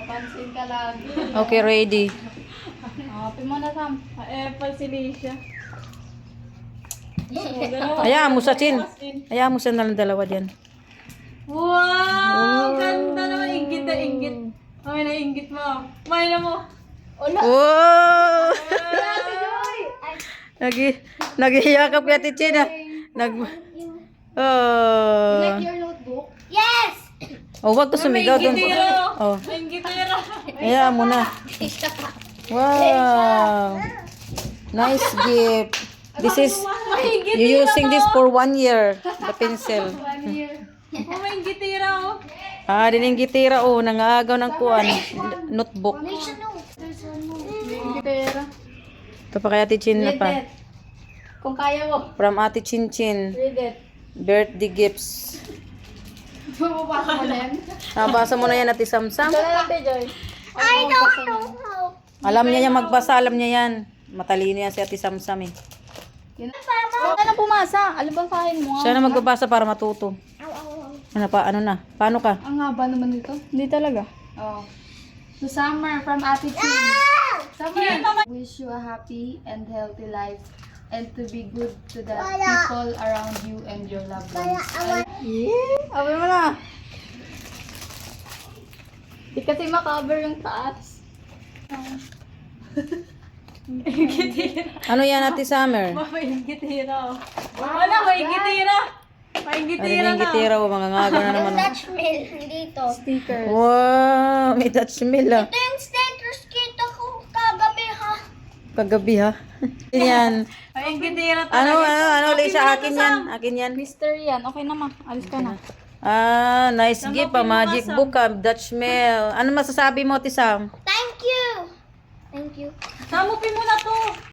Papansin ka lagi. Okay, ready. Happy mo na, Sam. Apple si Alicia. Hayaan mo sa chin. Hayaan mo sa nalang dalawa dyan. Wow! Ganda naman. Inggit na inggit. Ay, nainggit mo. May na mo. Wow! Naghihiyakap kaya ti Chin ah. Oh. Your notebook? Yes! Oh, wag ka sumigaw doon. Oh. Inggit na. Hayaan mo na. Wow. Nice gift. This is, you using this for 1 year. The pencil. 1 year. Oh, may inggit na. Ah, dining gitira oh. Nangagaw ng kuan. Notebook. Alicia, no. There's one more. Inggitera. Ito pa kaya ti Chin na Read pa. it. Kung kaya mo. From Ate Chin Chin. Read it. Birthday gifts. Mababasa mo na yan. Nabasa mo na yan Ate Samsam. Ito na natin, Joy. I don't know. Alam niya yan magbasa. Alam niya yan. Matalino yan si Ate Samsam eh. Huwag ka na pumasa. Alam ba kain mo? Siya na magbabasa para matuto. Ano na? Paano ka? Ang haba naman nito. Hindi talaga. Oh. To Summer from Ate Chin. Summer. Wish you a happy and healthy life and to be good to the people around you and your loved ones. Yeah! Abay mo na. Di kasi makaver yung taas. Ano yan Ate Summer? May gitira. Wala, may gitira. May Ano gitira yung gitira o mga ngagaw na naman. oh. Dutch mill dito. Stickers. Wow, may Dutch mill ah. Ito yung status kita ko kagabi ha. Kagabi ha. Yan. May gitira Ano, Lisa, akin yan. Akin yan. Mystery yan. Okay naman. Alis ka na. Ah, nice gift ah. Magic book ah. Dutch mill. Ano masasabi mo, Ate Sam? Thank you. Thank you. Samupin mo na to.